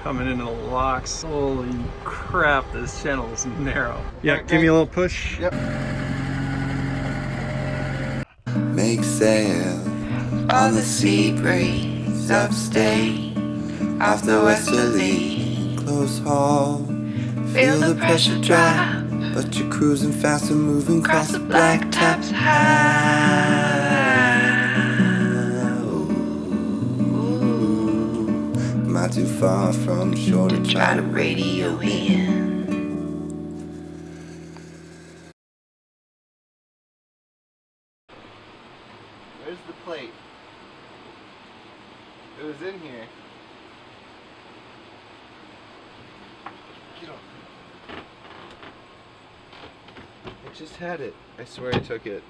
coming into the locks. Holy crap, this channel is narrow. Yeah, give me a little push. Yep. Make sail on the sea breeze upstate off the westerly close haul. Feel the pressure drop, but you're cruising fast and moving across the black tops high. Am I too far from shore to try to radio in? Where's the plate? It was in here. Get on. I just had it. I swear I took it.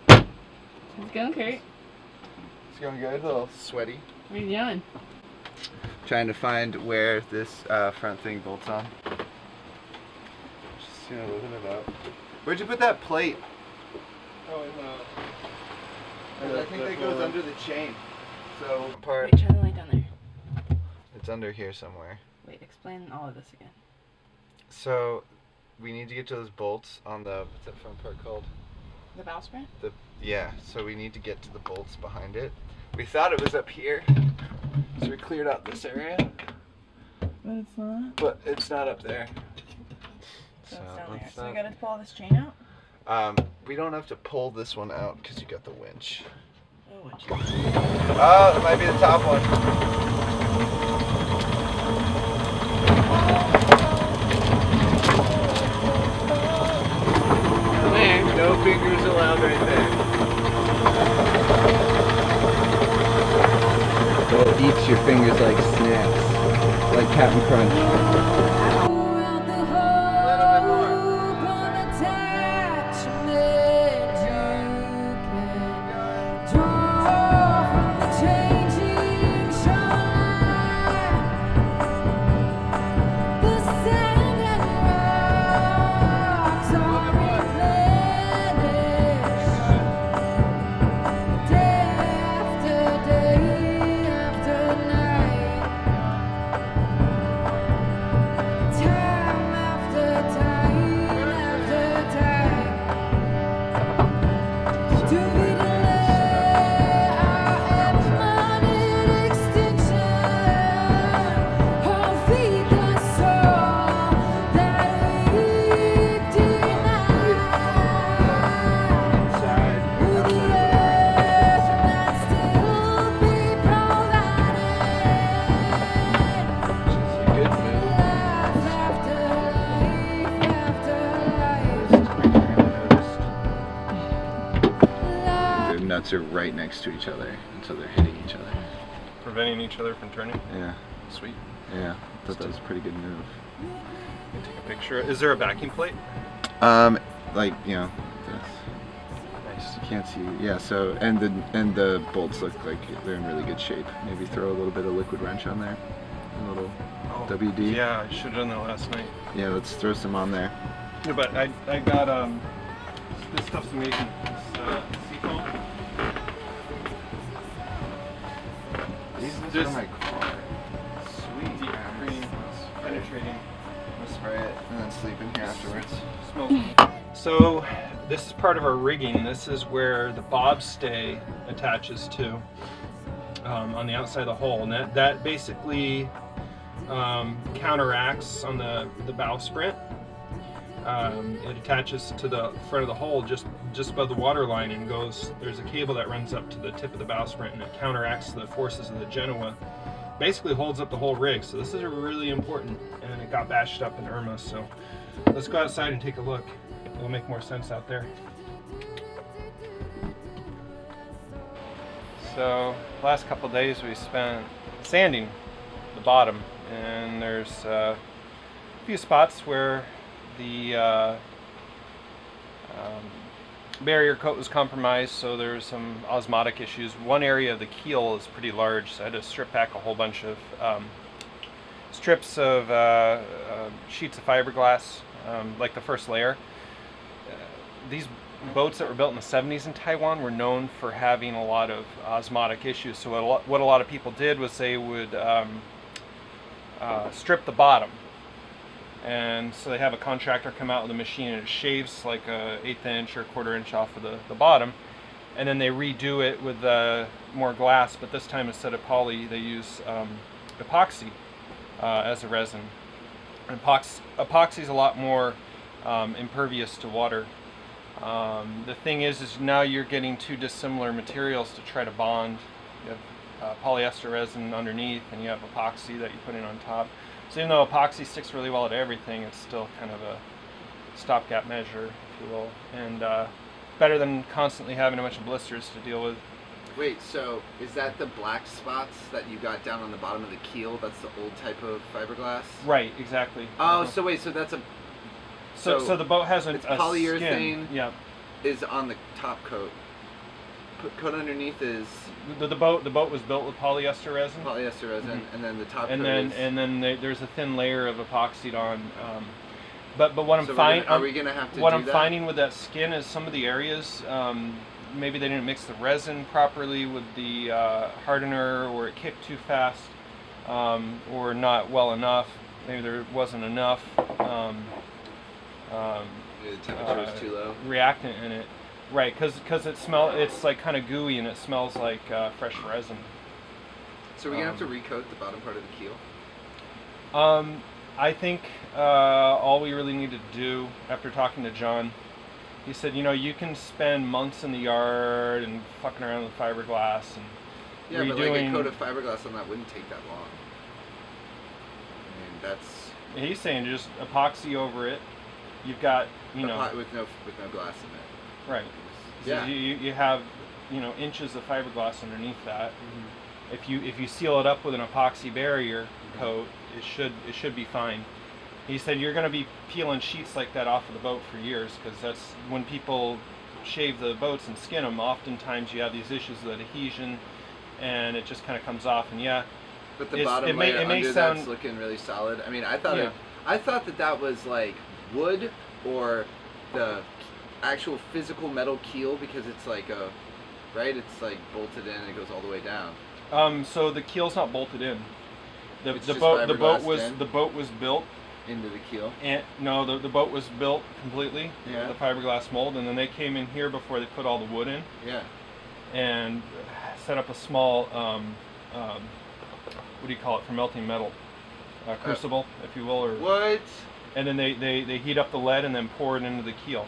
It's going great. It's going good. A little sweaty. What are you doing? Trying to find where this front thing bolts on. Just looking it up. Where'd you put that plate? Oh, in I think that goes under the chain. So Wait, turn the light down there. it's under here somewhere. Wait, explain all of this again. So we need to get to those bolts on the, what's that front part called? The bowsprit? Yeah, so we need to get to the bolts behind it. We thought it was up here, so we cleared out this area, But it's not. but it's not up there. So it's down there. let's So we not- gotta pull this chain out? We don't have to pull this one out because you got the winch. Oh, what? Oh, it might be the top one. Where? No fingers allowed right there. It eats your fingers like snacks, like Captain Crunch. Nuts are right next to each other, and so they're hitting each other. Preventing each other from turning. Yeah, Sweet. yeah. I thought that was a pretty good move. Let me take a picture. Is there a backing plate? Like this. Nice. You can't see. Yeah. So and the bolts look like they're in really good shape. Maybe throw a little bit of liquid wrench on there. A little WD. Yeah, I should have done that last night. Yeah. Let's throw some on there. Yeah, but I got this stuff's amazing. This seafoam. These Just- are my car. Sweet. Deep green, penetrating. I'm gonna spray it and then sleep in here afterwards. Smoke. So this is part of our rigging. This is where the bobstay attaches to on the outside of the hull, and that basically counteracts on the bowsprit. It attaches to the front of the hull just above the water line and goes. There's a cable that runs up to the tip of the bowsprit, and it counteracts the forces of the Genoa. Basically holds up the whole rig. So this is really important, and it got bashed up in Irma. So let's go outside and take a look. It'll make more sense out there. So last couple of days we spent sanding the bottom, and there's a few spots where the barrier coat was compromised, so there's some osmotic issues. One area of the keel is pretty large, so I had to strip back a whole bunch of strips of sheets of fiberglass, like the first layer. These boats that were built in the 70s in Taiwan were known for having a lot of osmotic issues. So what a lot of people did was they would strip the bottom. And so they have a contractor come out with a machine and it shaves like a 1/8 inch or 1/4 inch off of the bottom. And then they redo it with more glass, but this time instead of poly, they use epoxy as a resin. And epoxy is a lot more impervious to water. The thing is now you're getting two dissimilar materials to try to bond. You have polyester resin underneath, and you have epoxy that you put in on top. So even though epoxy sticks really well to everything, it's still kind of a stopgap measure, if you will, and better than constantly having a bunch of blisters to deal with. Wait, so is that the black spots that you got down on the bottom of the keel? That's the old type of fiberglass? Right, exactly. Oh, so wait, so that's a... So the boat has a polyurethane skin. Yeah. is on the top coat. Coat underneath is The boat was built with polyester resin. polyester resin, and then the top And coat then is... there's a thin layer of epoxied on. But what I'm So finding, are we gonna have to what do I'm that? finding with that skin is some of the areas maybe they didn't mix the resin properly with the hardener, or it kicked too fast, or not well enough. Maybe there wasn't enough The temperature is too low. reactant in it. Right, because it's like kind of gooey and it smells like fresh resin. So we're gonna have to recoat the bottom part of the keel? I think all we really need to do, after talking to John, he said, you can spend months in the yard and fucking around with fiberglass and Yeah, but redoing. like a coat of fiberglass on that wouldn't take that long. I mean, that's... He's saying just epoxy over it. You've got, with no glass in it. right. So Yeah. you have, inches of fiberglass underneath that. If you seal it up with an epoxy barrier coat, it should be fine. He said you're going to be peeling sheets like that off of the boat for years, because that's when people shave the boats and skin them. Oftentimes you have these issues with adhesion, and it just kind of comes off. And yeah, But the It's- bottom it may- layer it may under sound- that's looking really solid. I mean, I thought Yeah. I thought that was like wood or the actual physical metal keel, because it's like it's like bolted in and it goes all the way down. So the keel's not bolted in. It's The just boat fiberglassed in? was built. Into the keel. And no, the boat was built completely Yeah. with the fiberglass mold, and then they came in here before they put all the wood in Yeah. and set up a small what do you call it, for melting metal, crucible, if you will, or What? and then they heat up the lead and then pour it into the keel,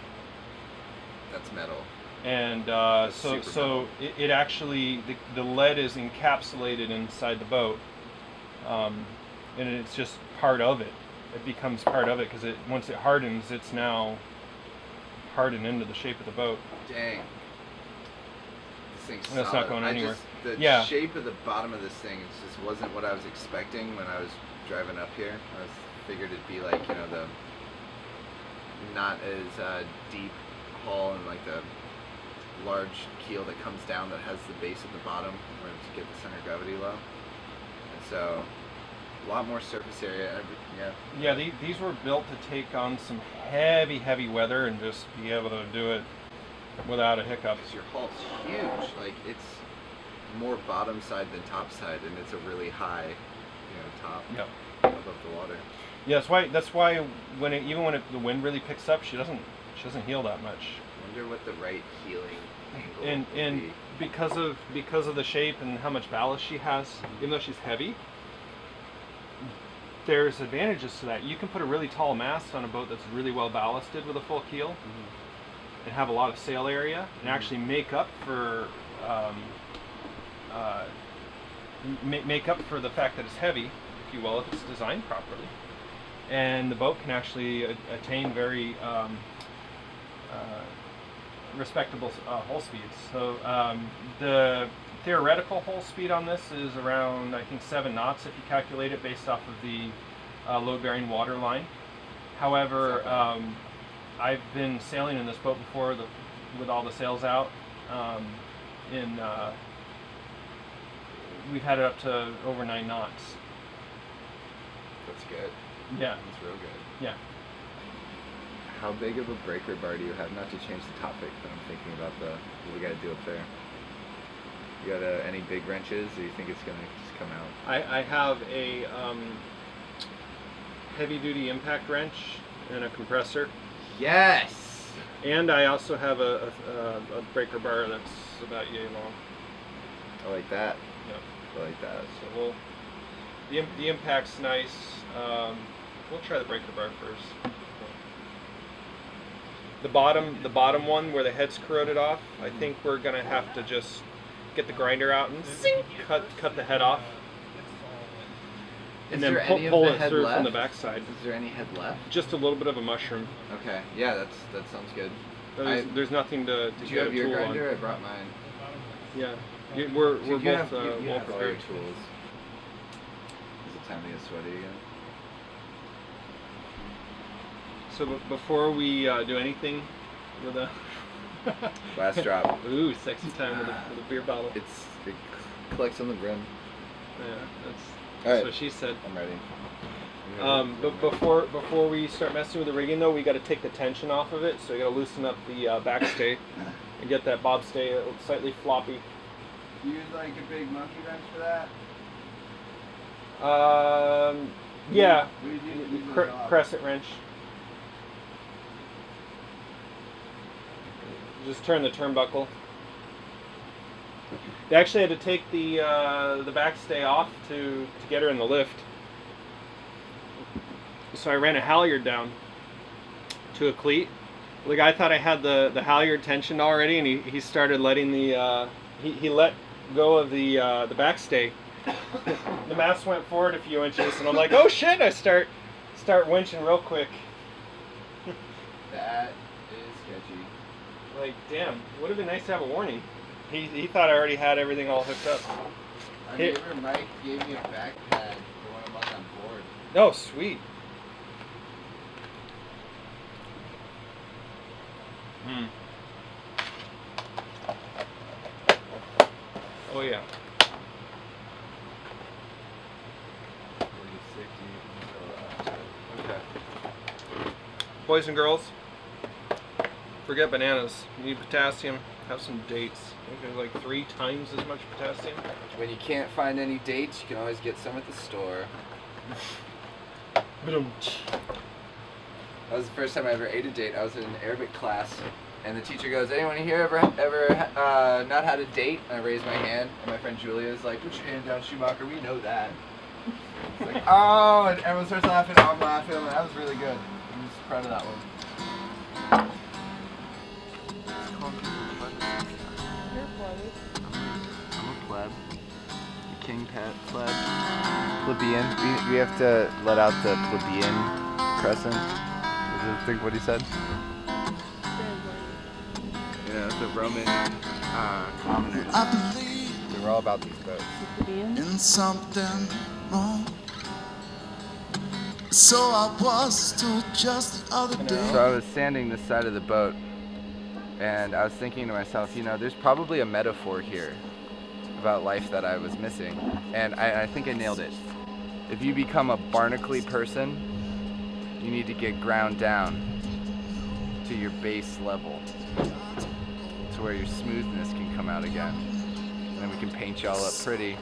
That's metal. and That's so super so it actually the lead is encapsulated inside the boat, and it's just part of it. It becomes part of it because once it hardens, it's now hardened into the shape of the boat. Dang. This thing's That's solid. not going anywhere. The Yeah. shape of the bottom of this thing just wasn't what I was expecting when I was driving up here. Figured it'd be like, the not as deep hull and like the large keel that comes down that has the base at the bottom where to get the center of gravity low. And so a lot more surface area. Yeah, these were built to take on some heavy weather and just be able to do it without a hiccup. Because your hull's huge. Like, it's more bottom side than top side, and it's a really high, top Yep. above the water. Yeah, that's why when the wind really picks up, she doesn't heel that much. I wonder what the right heeling angle would And be. because of the shape and how much ballast she has, even though she's heavy, there's advantages to that. You can put a really tall mast on a boat that's really well ballasted with a full keel, and have a lot of sail area, and actually make up for make up for the fact that it's heavy, if you will, if it's designed properly. And the boat can actually attain very respectable hull speeds. So the theoretical hull speed on this is around, I think, 7 knots if you calculate it based off of the load-bearing water line. However, I've been sailing in this boat before with all the sails out. We've had it up to over 9 knots. That's good. Yeah. That's real good. Yeah. How big of a breaker bar do you have? Not to change the topic, but I'm thinking about what we got to do up there. You got any big wrenches, or you think it's gonna just come out? I have a heavy-duty impact wrench and a compressor. Yes. And I also have a breaker bar that's about yay long. I like that. Yeah. I like that. So the impact's nice. We'll try the breaker bar first. The bottom one where the head's corroded off, I think we're gonna have to just get the grinder out and zing, cut the head off. And Is then there any of pull the it head through left? from the backside. Is there any head left? Just a little bit of a mushroom. Okay. Yeah, that sounds good. There's nothing to Did you get have a your tool grinder? on. I brought mine. Yeah, we're So you both have, well you have all your prepared. tools. Is it time to get sweaty again? So before we do anything with a Last drop. Ooh, sexy time with a beer bottle. It collects on the brim. Yeah, that's Alright. what she said. I'm ready. But before we start messing with the rigging though, we got to take the tension off of it. So you got to loosen up the backstay and get that bobstay slightly floppy. Use like a big monkey wrench for that? Yeah, What did you use crescent wrench. Just turn the turnbuckle. They actually had to take the backstay off to get her in the lift. So I ran a halyard down to a cleat. The guy thought I had the halyard tensioned already, and he started letting the he let go of the backstay. The mast went forward a few inches, and I'm like, oh shit! I start winching real quick. That is sketchy. Like, damn, would have been nice to have a warning. He thought I already had everything all hooked up. Our Hit- neighbor Mike gave me a back pad for when I'm on board. Oh, sweet. Hmm. Oh yeah. Okay. Boys and girls, forget bananas. You need potassium. Have some dates. I think there's like 3 times as much potassium. When you can't find any dates, you can always get some at the store. That was the first time I ever ate a date. I was in an Arabic class, and the teacher goes, "Anyone here ever not had a date?" And I raised my hand, and my friend Julia is like, "Put your hand down, Schumacher. We know that." It's like, oh, and everyone starts laughing. I'm laughing. And that was really good. I'm just proud of that one. You're floated. I'm a pleb. A king pet pleb. Plebeian. We have to let out the plebeian crescent. Is it, think what he said? Yeah, the Roman commoners. I believe They were all about these boats. in something wrong. So I was told just the other day. So I was sanding this side of the boat, and I was thinking to myself, you know, there's probably a metaphor here about life that I was missing, and I think I nailed it. If you become a barnacly person, you need to get ground down to your base level, to where your smoothness can come out again, and then we can paint y'all up pretty.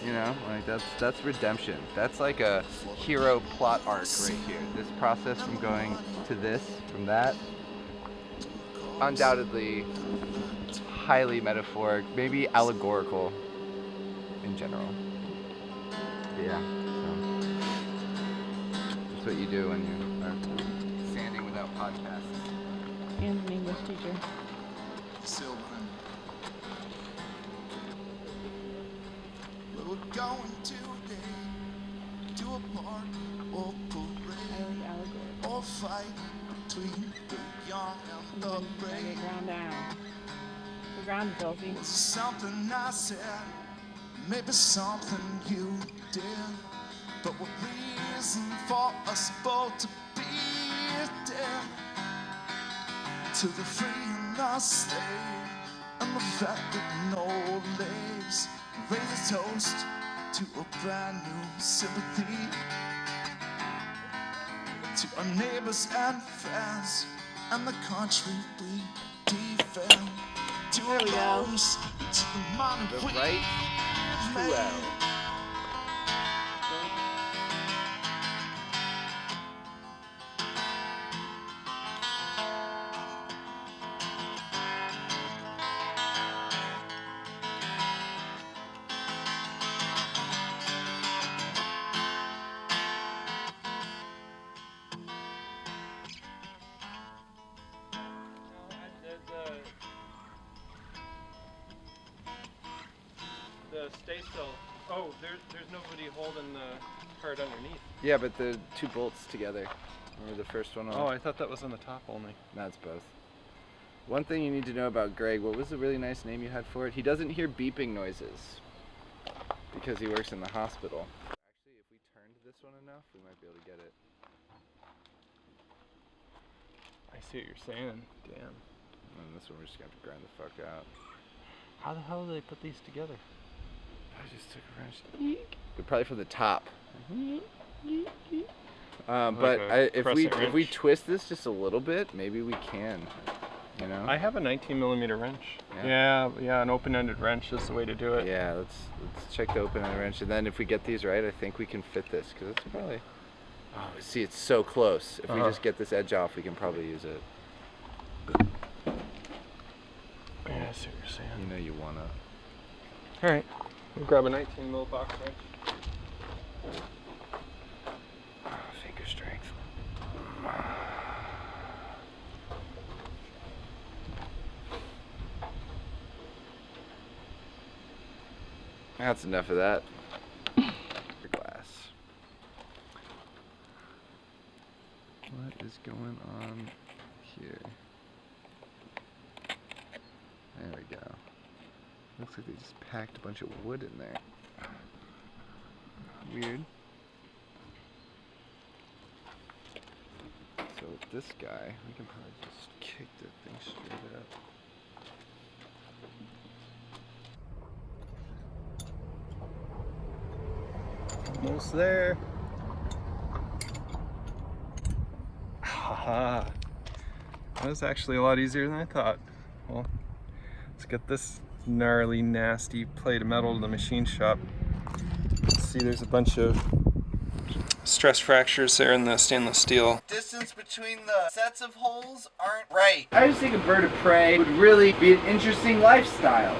You know, like that's redemption. That's like a hero plot arc right here. This process from going to this, from that, undoubtedly highly metaphoric, maybe allegorical in general. But yeah, so that's what you do when you are sanding without podcasts. And an English teacher. We're going today to a park or parade or fight between the young and the I brave. get ground down. We're grounded, filthy. Was it something I said? Maybe something you did. But what reason for us both to be dead? To the free and the slave, and the fact that no legs raise a toast to a brand new sympathy. To our neighbors and friends, and the country we defend. To There we go. those, to the money The we right made. well. stay still. Oh, there's nobody holding the part underneath. Yeah, but the 2 bolts together. Remember the first one on? Oh, I thought that was on the top only. That's both. One thing you need to know about Greg, what was the really nice name you had for it? He doesn't hear beeping noises because he works in the hospital. Actually, if we turned this one enough, we might be able to get it. I see what you're saying. Damn. And this one we're just gonna have to grind the fuck out. How the hell do they put these together? I just took a wrench. Probably from the top. But if we twist this just a little bit, maybe we can. You know? I have a 19mm wrench. Yeah. Yeah, an open-ended wrench is the way to do it. Yeah, let's check the open-ended wrench, and then if we get these right, I think we can fit this, because it's probably... Oh, see, it's so close. If we just get this edge off, we can probably use it. Yeah, I see what you're saying. You know you wanna. Alright, we'll grab a 19mm box wrench. Oh, finger strength. That's enough of that. The glass. What is going on here? There we go. Looks like they just packed a bunch of wood in there. Weird. So with this guy, we can probably just kick the thing straight up. Almost there. Haha. That was actually a lot easier than I thought. Well, let's get this gnarly, nasty plate of metal to the machine shop. See, there's a bunch of stress fractures there in the stainless steel. Distance between the sets of holes aren't right. I just think a bird of prey would really be an interesting lifestyle.